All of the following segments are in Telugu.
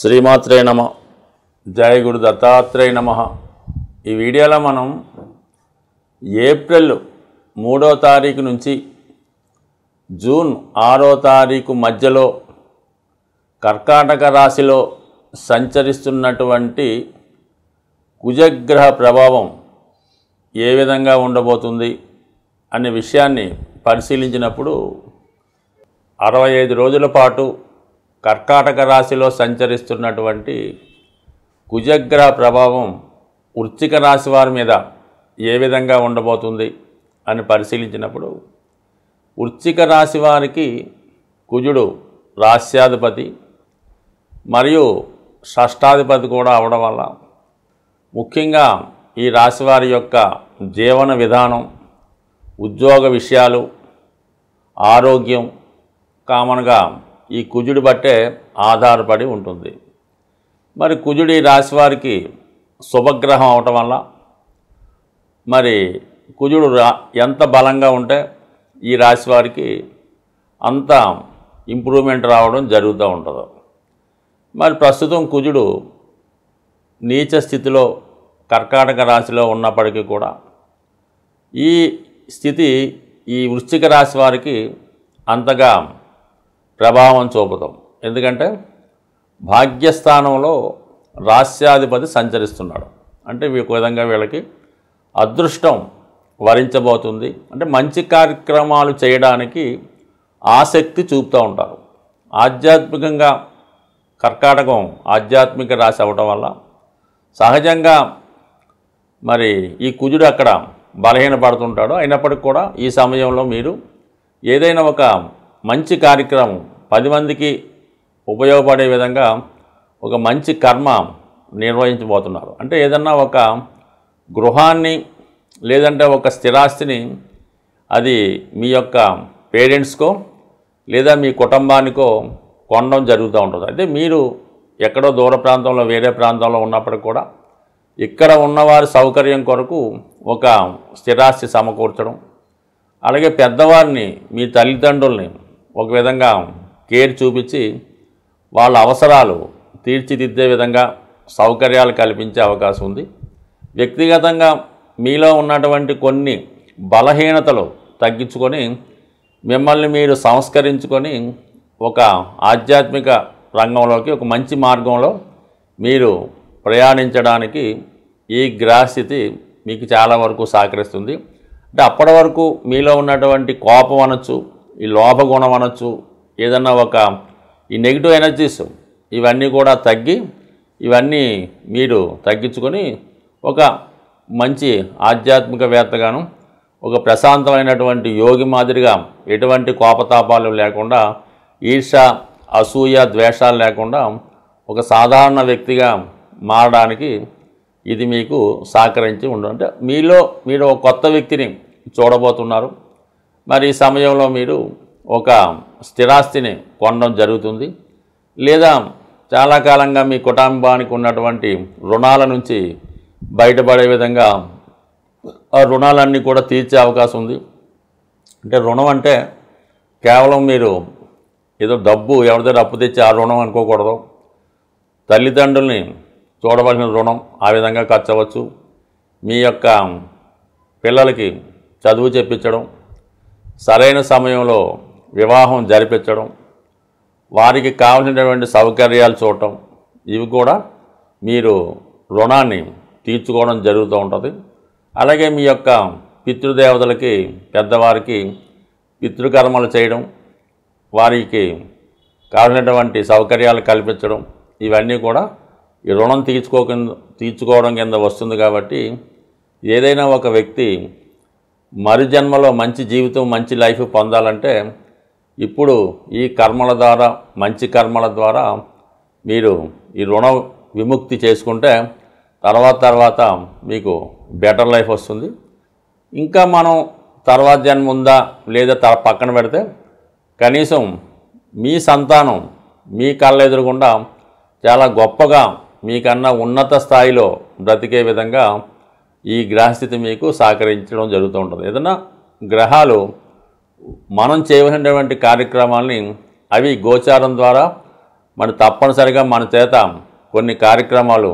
శ్రీమాత్రే నమ. జయ గురు దత్తాత్రేయ నమ. ఈ వీడియోలో మనం ఏప్రిల్ 3వ తారీఖు నుంచి జూన్ 6వ తారీఖు మధ్యలో కర్కాటక రాశిలో సంచరిస్తున్నటువంటి కుజగ్రహ ప్రభావం ఏ విధంగా ఉండబోతుంది అనే విషయాన్ని పరిశీలించినప్పుడు 65 రోజుల పాటు కర్కాటక రాశిలో సంచరిస్తున్నటువంటి కుజగ్రహ ప్రభావం వృశ్చిక రాశి వారి మీద ఏ విధంగా ఉండబోతుంది అని పరిశీలించినప్పుడు వృశ్చిక రాశి వారికి కుజుడు రాస్యాధిపతి మరియు షష్టాధిపతి కూడా అవడం వల్ల ముఖ్యంగా ఈ రాశి వారి యొక్క జీవన విధానం, ఉద్యోగ విషయాలు, ఆరోగ్యం కామన్గా ఈ కుజుడి బట్టే ఆధారపడి ఉంటుంది. మరి కుజుడి రాశి వారికి శుభగ్రహం అవటం వల్ల మరి కుజుడు ఎంత బలంగా ఉంటే ఈ రాశి వారికి అంత ఇంప్రూవ్మెంట్ రావడం జరుగుతూ ఉంటుంది. మరి ప్రస్తుతం కుజుడు నీచ స్థితిలో కర్కాటక రాశిలో ఉన్నప్పటికీ కూడా ఈ స్థితి ఈ వృశ్చిక రాశి వారికి అంతగా ప్రభావం చూపుతాం. ఎందుకంటే భాగ్యస్థానంలో రాస్యాధిపతి సంచరిస్తున్నాడు. అంటే ఒక విధంగా వీళ్ళకి అదృష్టం వరించబోతుంది. అంటే మంచి కార్యక్రమాలు చేయడానికి ఆసక్తి చూపుతూ ఉంటారు. ఆధ్యాత్మికంగా కర్కాటకం ఆధ్యాత్మిక రాశి అవ్వటం వల్ల సహజంగా మరి ఈ కుజుడు అక్కడ బలహీనపడుతుంటాడు. అయినప్పటికీ కూడా ఈ సమయంలో మీరు ఏదైనా ఒక మంచి కార్యక్రమం 10 మందికి ఉపయోగపడే విధంగా ఒక మంచి కర్మ నిర్వహించబోతున్నారు. అంటే ఏదన్నా ఒక గృహాన్ని లేదంటే ఒక స్థిరాస్తిని అది మీ యొక్క పేరెంట్స్కో లేదా మీ కుటుంబానికో కొనడం జరుగుతూ ఉంటుంది. అయితే మీరు ఎక్కడో దూర ప్రాంతంలో వేరే ప్రాంతంలో ఉన్నప్పటికీ కూడా ఇక్కడ ఉన్నవారి సౌకర్యం కొరకు ఒక స్థిరాస్తి సమకూర్చడం, అలాగే పెద్దవారిని మీ తల్లిదండ్రుల్ని ఒక విధంగా కేర్ చూపించి వాళ్ళ అవసరాలు తీర్చిదిద్దే విధంగా సౌకర్యాలు కల్పించే అవకాశం ఉంది. వ్యక్తిగతంగా మీలో ఉన్నటువంటి కొన్ని బలహీనతలు తగ్గించుకొని మిమ్మల్ని మీరు సంస్కరించుకొని ఒక ఆధ్యాత్మిక రంగంలోకి ఒక మంచి మార్గంలో మీరు ప్రయాణించడానికి ఈ గ్రహస్థితి మీకు చాలా వరకు సహకరిస్తుంది. అంటే అప్పటి వరకు మీలో ఉన్నటువంటి కోపం అనొచ్చు, ఈ లోభగుణం అనొచ్చు, ఏదన్నా ఒక ఈ నెగిటివ్ ఎనర్జీస్ ఇవన్నీ కూడా తగ్గి ఇవన్నీ మీరు తగ్గించుకొని ఒక మంచి ఆధ్యాత్మికవేత్తగాను ఒక ప్రశాంతమైనటువంటి యోగి మాదిరిగా ఎటువంటి కోపతాపాలు లేకుండా ఈర్ష, అసూయ, ద్వేషాలు లేకుండా ఒక సాధారణ వ్యక్తిగా మారడానికి ఇది మీకు సహకరించి ఉండదు. అంటే మీరు ఒక కొత్త వ్యక్తిని చూడబోతున్నారు. మరి ఈ సమయంలో మీరు ఒక స్థిరాస్తిని కొనడం జరుగుతుంది. లేదా చాలా కాలంగా మీ కుటుంబానికి ఉన్నటువంటి రుణాల నుంచి బయటపడే విధంగా ఆ రుణాలన్నీ కూడా తీర్చే అవకాశం ఉంది. అంటే రుణం అంటే కేవలం మీరు ఏదో డబ్బు ఎవరి దగ్గర అప్పు తెచ్చి ఆ రుణం అనుకోకూడదు. తల్లిదండ్రుల్ని చూడవలసిన రుణం ఆ విధంగా ఖర్చు అవ్వచ్చు. మీ యొక్క పిల్లలకి చదువు చెప్పించడం, సరైన సమయంలో వివాహం జరిపించడం, వారికి కావాల్సినటువంటి సౌకర్యాలు చూడటం, ఇవి కూడా మీరు రుణాన్ని తీర్చుకోవడం జరుగుతూ ఉంటుంది. అలాగే మీ యొక్క పితృదేవతలకి, పెద్దవారికి పితృకర్మలు చేయడం, వారికి కావాల్సినటువంటి సౌకర్యాలు కల్పించడం, ఇవన్నీ కూడా ఈ రుణం తీర్చుకోవడం కింద వస్తుంది. కాబట్టి ఏదైనా ఒక వ్యక్తి మరు జన్మలో మంచి జీవితం, మంచి లైఫ్ పొందాలంటే ఇప్పుడు ఈ కర్మల ద్వారా, మంచి కర్మల ద్వారా మీరు ఈ రుణ విముక్తి చేసుకుంటే తర్వాత మీకు బెటర్ లైఫ్ వస్తుంది. ఇంకా మనం తర్వాత జన్మ ఉందా లేదా పక్కన పెడితే కనీసం మీ సంతానం మీ కళ్ళ ఎదురుగుండా చాలా గొప్పగా మీకన్నా ఉన్నత స్థాయిలో బ్రతికే విధంగా ఈ గ్రహస్థితి మీకు సహకరించడం జరుగుతూ ఉంటుంది. ఏదైనా గ్రహాలు మనం చేయవలసినటువంటి కార్యక్రమాలని అవి గోచారం ద్వారా మరి తప్పనిసరిగా మన చేత కొన్ని కార్యక్రమాలు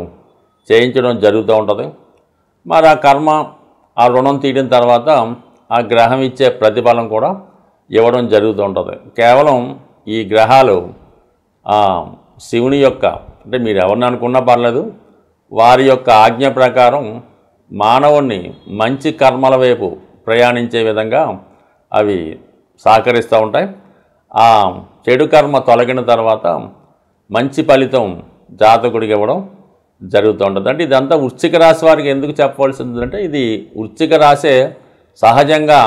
చేయించడం జరుగుతూ ఉంటుంది. మరి ఆ కర్మ, ఆ రుణం తీయడం తర్వాత ఆ గ్రహం ఇచ్చే ప్రతిఫలం కూడా ఇవ్వడం జరుగుతూ ఉంటుంది. కేవలం ఈ గ్రహాలు శివుని యొక్క, అంటే మీరు ఎవరిని అనుకున్నా పర్లేదు, వారి యొక్క ఆజ్ఞ ప్రకారం మానవుణ్ణి మంచి కర్మల వైపు ప్రయాణించే విధంగా అవి సహకరిస్తూ ఉంటాయి. ఆ చెడు కర్మ తొలగిన తర్వాత మంచి ఫలితం జాతకుడికి ఇవ్వడం జరుగుతూ ఉంటుంది. అంటే ఇదంతా వృశ్చిక రాశి వారికి ఎందుకు చెప్పవలసిందంటే, ఇది వృశ్చిక రాశే సహజంగా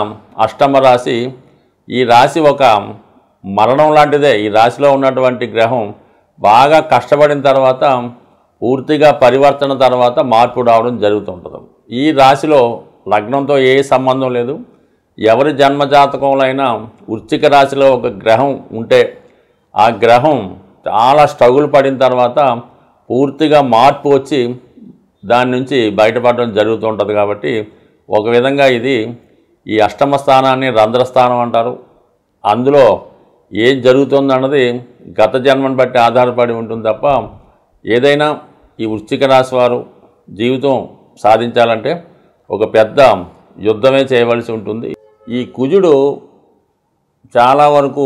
అష్టమ రాశి. ఈ రాశి ఒక మరణం లాంటిదే. ఈ రాశిలో ఉన్నటువంటి గ్రహం బాగా కష్టపడిన తర్వాత పూర్తిగా పరివర్తన తర్వాత మార్పు రావడం జరుగుతుంటుంది. ఈ రాశిలో లగ్నంతో ఏ సంబంధం లేదు. ఎవరి జన్మజాతకంలో అయినా వృశ్చిక రాశిలో ఒక గ్రహం ఉంటే ఆ గ్రహం చాలా స్ట్రగుల్ పడిన తర్వాత పూర్తిగా మార్పు వచ్చి దాని నుంచి బయటపడడం జరుగుతుంటుంది. కాబట్టి ఒక విధంగా ఇది ఈ అష్టమ స్థానాన్ని రంధ్రస్థానం అంటారు. అందులో ఏం జరుగుతుందన్నది గత జన్మను బట్టి ఆధారపడి ఉంటుంది తప్ప ఏదైనా ఈ వృశ్చిక రాశి వారు జీవితం సాధించాలంటే ఒక పెద్ద యుద్ధమే చేయవలసి ఉంటుంది. ఈ కుజుడు చాలా వరకు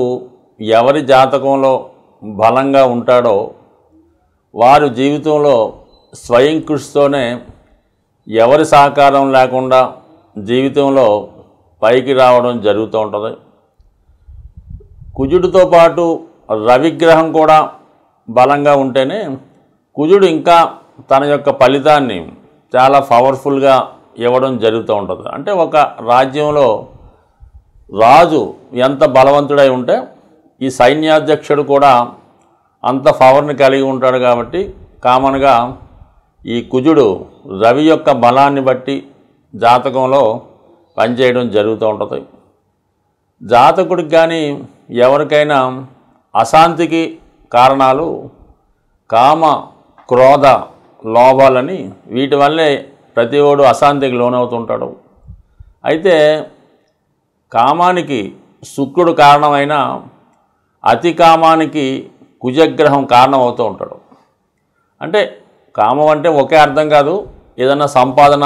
ఎవరి జాతకంలో బలంగా ఉంటాడో వారు జీవితంలో స్వయం కృషితోనే ఎవరి సహకారం లేకుండా జీవితంలో పైకి రావడం జరుగుతూ ఉంటుంది. కుజుడితో పాటు రవిగ్రహం కూడా బలంగా ఉంటేనే కుజుడు ఇంకా తన యొక్క ఫలితాన్ని చాలా పవర్ఫుల్గా ఇవ్వడం జరుగుతూ ఉంటుంది. అంటే ఒక రాజ్యంలో రాజు ఎంత బలవంతుడై ఉంటే ఈ సైన్యాధ్యక్షుడు కూడా అంత పవర్ని కలిగి ఉంటాడు. కాబట్టి కామన్గా ఈ కుజుడు రవి యొక్క బలాన్ని బట్టి జాతకంలో పనిచేయడం జరుగుతూ ఉంటుంది. జాతకుడికి కానీ ఎవరికైనా అశాంతికి కారణాలు కామ, క్రోధ, లోభాలని, వీటి వల్లే ప్రతివాడు అశాంతికి లోనవుతుంటాడు. అయితే కామానికి శుక్రుడు కారణమైన అతి కామానికి కుజగ్రహం కారణం అవుతూ ఉంటాడు. అంటే కామం అంటే ఒకే అర్థం కాదు. ఏదైనా సంపాదన,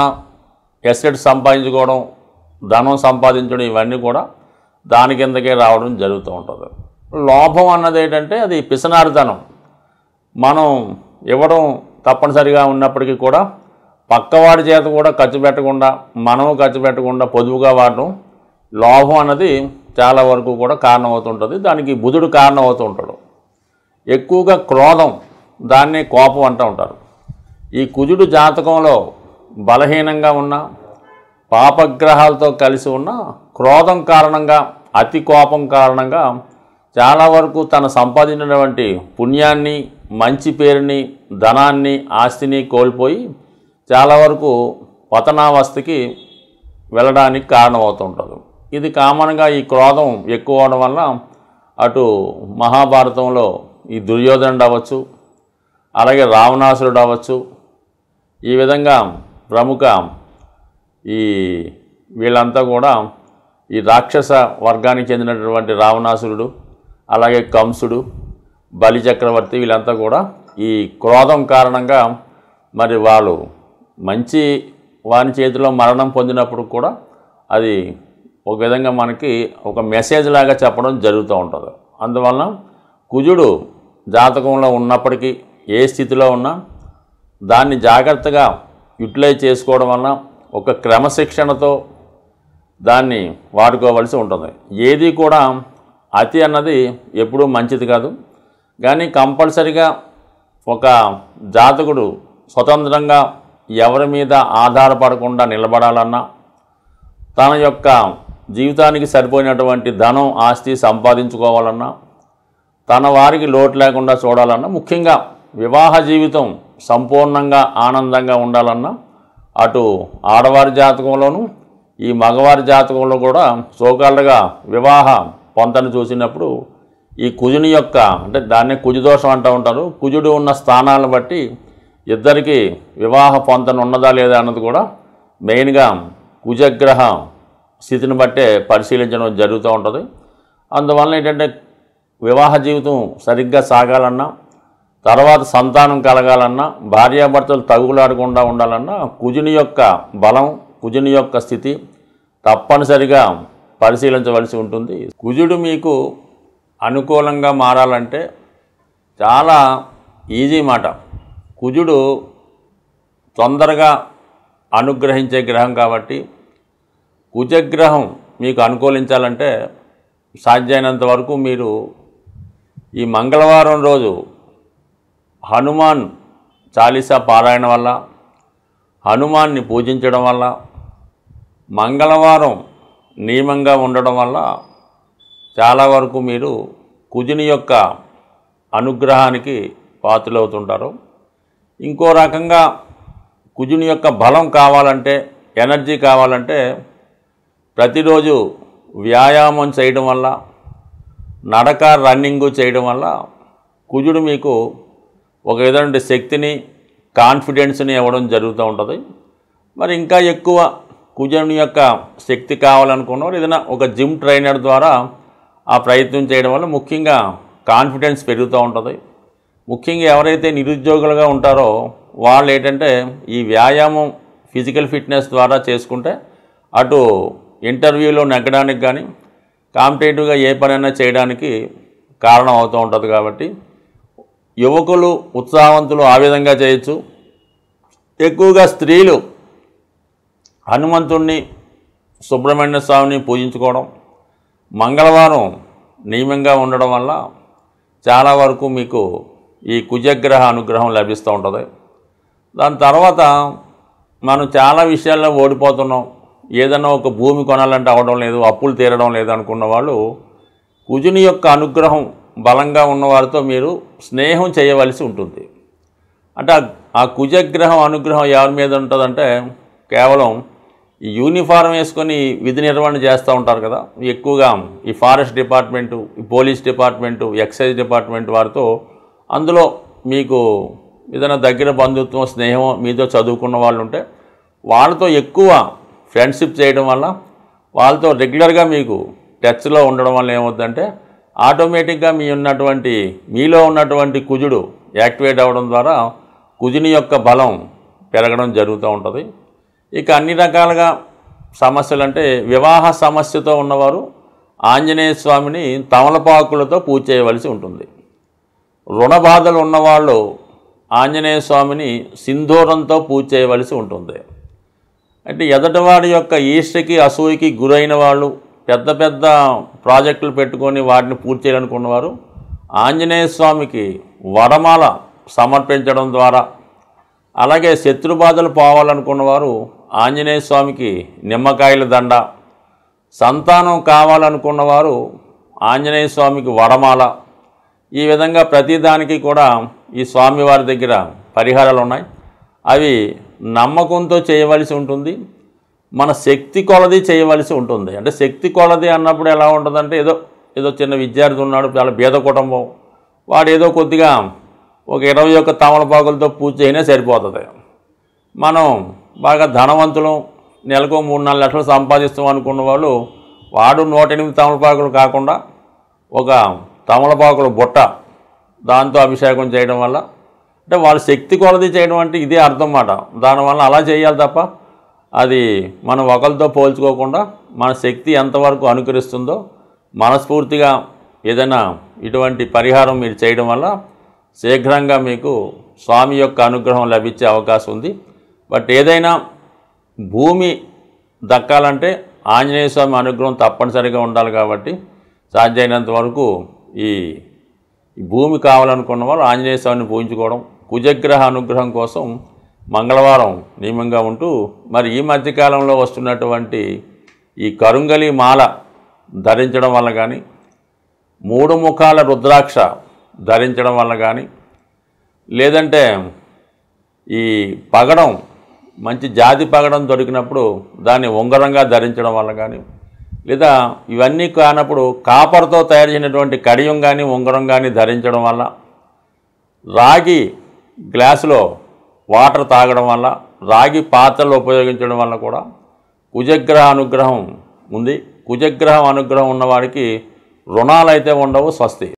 ఎసెట్ సంపాదించుకోవడం, ధనం సంపాదించడం, ఇవన్నీ కూడా దాని కిందకే రావడం జరుగుతూ ఉంటుంది. లోభం అన్నది ఏంటంటే అది పిసనారితనం. మనం ఇవ్వడం తప్పనిసరిగా ఉన్నప్పటికీ కూడా పక్కవాడి చేత కూడా ఖర్చు పెట్టకుండా, మనము ఖర్చు పెట్టకుండా పొదుపుగా వాడడం, లోభం అన్నది చాలా వరకు కూడా కారణమవుతుంటుంది. దానికి బుధుడు కారణమవుతూ ఉంటాడు. ఎక్కువగా క్రోధం, దాన్ని కోపం అంటూ ఉంటారు. ఈ కుజుడు జాతకంలో బలహీనంగా ఉన్న, పాపగ్రహాలతో కలిసి ఉన్న క్రోధం కారణంగా, అతి కోపం కారణంగా చాలా వరకు తను సంపాదించినటువంటి పుణ్యాన్ని, మంచి పేరుని, ధనాన్ని, ఆస్తిని కోల్పోయి చాలా వరకు పతనావస్థకి వెళ్ళడానికి కారణమవుతుంటుంది. ఇది కామన్గా ఈ క్రోధం ఎక్కువ అవడం వల్ల అటు మహాభారతంలో ఈ దుర్యోధనుడు అవ్వచ్చు, అలాగే రావణాసురుడు అవ్వచ్చు, ఈ విధంగా ప్రముఖ ఈ వీళ్ళంతా కూడా ఈ రాక్షస వర్గానికి చెందినటువంటి రావణాసురుడు, అలాగే కంసుడు, బలిచక్రవర్తి, వీళ్ళంతా కూడా ఈ క్రోధం కారణంగా మరి వాళ్ళు మంచి వాని చేతిలో మరణం పొందినప్పుడు కూడా అది ఒక విధంగా మనకి ఒక మెసేజ్ లాగా చెప్పడం జరుగుతూ ఉంటుంది. అందువలన కుజుడు జాతకంలో ఉన్నప్పటికీ ఏ స్థితిలో ఉన్నా దాన్ని జాగ్రత్తగా యూటిలైజ్ చేసుకోవడం వలన ఒక క్రమశిక్షణతో దాన్ని వాడుకోవలసి ఉంటుంది. ఏది కూడా అతి అన్నది ఎప్పుడూ మంచిది కాదు. కానీ కంపల్సరిగా ఒక జాతకుడు స్వతంత్రంగా ఎవరి మీద ఆధారపడకుండా నిలబడాలన్నా, తన యొక్క జీవితానికి సరిపోయినటువంటి ధనం, ఆస్తి సంపాదించుకోవాలన్నా, తన వారికి లోటు లేకుండా చూడాలన్నా, ముఖ్యంగా వివాహ జీవితం సంపూర్ణంగా ఆనందంగా ఉండాలన్నా అటు ఆడవారి జాతకంలోనూ ఈ మగవారి జాతకంలో కూడా సోకాళ్ళగా వివాహ పొంతను చూసినప్పుడు ఈ కుజుని యొక్క, అంటే దాన్నే కుజదోషం అంటూ ఉంటారు, కుజుడు ఉన్న స్థానాలను బట్టి ఇద్దరికి వివాహ పొంతన ఉన్నదా లేదా అన్నది కూడా మెయిన్గా కుజగ్రహ స్థితిని బట్టే పరిశీలించడం జరుగుతూ ఉంటుంది. అందువలన ఏంటంటే వివాహ జీవితం సరిగ్గా సాగాలన్నా, తర్వాత సంతానం కలగాలన్నా, భార్యాభర్తలు తగులాడకుండా ఉండాలన్నా కుజుని యొక్క బలం, కుజుని యొక్క స్థితి తప్పనిసరిగా పరిశీలించవలసి ఉంటుంది. కుజుడు మీకు అనుకూలంగా మారాలంటే చాలా ఈజీ మాట. కుజుడు తొందరగా అనుగ్రహించే గ్రహం కాబట్టి కుజగ్రహం మీకు అనుకూలించాలంటే సాధ్యమైనంత వరకు మీరు ఈ మంగళవారం రోజు హనుమాన్ చాలీసా పారాయణ వల్ల, హనుమాన్ని పూజించడం వల్ల, మంగళవారం నియమంగా ఉండడం వల్ల చాలా వరకు మీరు కుజుని యొక్క అనుగ్రహానికి పాత్రులవుతుంటారు. ఇంకో రకంగా కుజుని యొక్క బలం కావాలంటే, ఎనర్జీ కావాలంటే ప్రతిరోజు వ్యాయామం చేయడం వల్ల, నడక రన్నింగు చేయడం వల్ల కుజుడు మీకు ఒక విధమైన శక్తిని, కాన్ఫిడెన్స్ని ఇవ్వడం జరుగుతూ ఉంటుంది. మరి ఇంకా ఎక్కువ కుజుని యొక్క శక్తి కావాలనుకున్నవారు ఏదైనా ఒక జిమ్ ట్రైనర్ ద్వారా ఆ ప్రయత్నం చేయడం వల్ల ముఖ్యంగా కాన్ఫిడెన్స్ పెరుగుతూ ఉంటుంది. ముఖ్యంగా ఎవరైతే నిరుద్యోగులుగా ఉంటారో వాళ్ళు ఏంటంటే ఈ వ్యాయామం, ఫిజికల్ ఫిట్నెస్ ద్వారా చేసుకుంటే అటు ఇంటర్వ్యూలో నెగ్గడానికి కానీ, కాంపిటేటివ్గా ఏ పనైనా చేయడానికి కారణం అవుతూ ఉంటుంది. కాబట్టి యువకులు, ఉత్సాహవంతులు ఆ విధంగా చేయొచ్చు. ఎక్కువగా స్త్రీలు హనుమంతుణ్ణి, సుబ్రహ్మణ్య స్వామిని పూజించుకోవడం, మంగళవారం నియమంగా ఉండడం వల్ల చాలా వరకు మీకు ఈ కుజగ్రహ అనుగ్రహం లభిస్తూ ఉంటుంది. దాని తర్వాత మనం చాలా విషయాల్లో ఓడిపోతున్నాం. ఏదైనా ఒక భూమి కొనాలంటే అవ్వడం లేదు, అప్పులు తీరడం లేదు అనుకున్న వాళ్ళు కుజుని యొక్క అనుగ్రహం బలంగా ఉన్నవారితో మీరు స్నేహం చేయవలసి ఉంటుంది. అంటే ఆ కుజగ్రహం అనుగ్రహం ఎవరి మీద ఉంటుందంటే కేవలం ఈ యూనిఫారం వేసుకొని విధి నిర్వహణ చేస్తూ ఉంటారు కదా, ఎక్కువగా ఈ ఫారెస్ట్ డిపార్ట్మెంటు, ఈ పోలీస్ డిపార్ట్మెంటు, ఎక్సైజ్ డిపార్ట్మెంట్ వారితో, అందులో మీకు ఏదైనా దగ్గర బంధుత్వం, స్నేహం, మీతో చదువుకున్న వాళ్ళు ఉంటే వాళ్ళతో ఎక్కువ ఫ్రెండ్షిప్ చేయడం వల్ల, వాళ్ళతో రెగ్యులర్గా మీకు టచ్లో ఉండడం వల్ల ఏమవుతుందంటే ఆటోమేటిక్గా మీలో ఉన్నటువంటి కుజుడు యాక్టివేట్ అవ్వడం ద్వారా కుజుని యొక్క బలం పెరగడం జరుగుతూ ఉంటుంది. ఇక అన్ని రకాలుగా సమస్యలు అంటే వివాహ సమస్యతో ఉన్నవారు ఆంజనేయ స్వామిని తమలపాకులతో పూజ చేయవలసి ఉంటుంది. రుణ బాధలు ఉన్నవాళ్ళు ఆంజనేయ స్వామిని సింధూరంతో పూజ చేయవలసి ఉంటుంది. అంటే ఎదటివాడి యొక్క ఈర్ష్యకి, అసూయకి గురైన వాళ్ళు, పెద్ద పెద్ద ప్రాజెక్టులు పెట్టుకొని వాటిని పూర్తి చేయాలనుకున్నవారు ఆంజనేయ స్వామికి వరమాల సమర్పించడం ద్వారా, అలాగే శత్రుబాధలు పోవాలనుకున్నవారు ఆంజనేయ స్వామికి నిమ్మకాయల దండ, సంతానం కావాలనుకున్నవారు ఆంజనేయ స్వామికి వరమాల, ఈ విధంగా ప్రతిదానికి కూడా ఈ స్వామివారి దగ్గర పరిహారాలు ఉన్నాయి. అవి నమ్మకంతో చేయవలసి ఉంటుంది, మన శక్తి కొలది చేయవలసి ఉంటుంది. అంటే శక్తి కొలది అన్నప్పుడు ఎలా ఉంటుందంటే ఏదో చిన్న విద్యార్థి ఉన్నాడు, చాలా బీద కుటుంబం, వాడు ఏదో కొద్దిగా ఒక 21 తమలపాకులతో పూజ చేయనే సరిపోతుంది. మనం బాగా ధనవంతులం, నెలకు 3-4 లక్షలు సంపాదిస్తాం అనుకున్న వాళ్ళు వాడు 108 తమలపాకులు కాకుండా ఒక తమలపాకుల బుట్ట, దాంతో అభిషేకం చేయడం వల్ల, అంటే వాళ్ళ శక్తి కొలది చేయడం అంటే ఇదే అర్థం మాట. దానివల్ల అలా చేయాలి తప్ప అది మనం ఒకరితో పోల్చుకోకుండా మన శక్తి ఎంతవరకు అనుకరిస్తుందో మనస్ఫూర్తిగా ఏదైనా ఇటువంటి పరిహారం మీరు చేయడం వల్ల శీఘ్రంగా మీకు స్వామి యొక్క అనుగ్రహం లభించే అవకాశం ఉంది. బట్ ఏదైనా భూమి దక్కాలంటే ఆంజనేయ స్వామి అనుగ్రహం తప్పనిసరిగా ఉండాలి. కాబట్టి సాధ్యమైనంత వరకు ఈ భూమి కావాలనుకున్న వాళ్ళు ఆంజనేయ స్వామిని పూజించుకోవడం, కుజగ్రహ అనుగ్రహం కోసం మంగళవారం నియమంగా ఉంటూ, మరి ఈ మధ్యకాలంలో వస్తున్నటువంటి ఈ కరుంగలి మాల ధరించడం వల్ల కానీ, 3 ముఖాల రుద్రాక్ష ధరించడం వల్ల కానీ, లేదంటే ఈ పగడం, మంచి జాతి పగడం దొరికినప్పుడు దాన్ని ఉంగరంగా ధరించడం వల్ల కానీ, లేదా ఇవన్నీ కానప్పుడు కాపర్తో తయారు చేసినటువంటి కడియం కానీ ఉంగరం కానీ ధరించడం వల్ల, రాగి గ్లాసులో వాటర్ తాగడం వల్ల, రాగి పాత్రలు ఉపయోగించడం వల్ల కూడా కుజగ్రహ అనుగ్రహం ఉంది. కుజగ్రహం అనుగ్రహం ఉన్నవాడికి రుణాలు అయితే ఉండవు. స్వస్తి.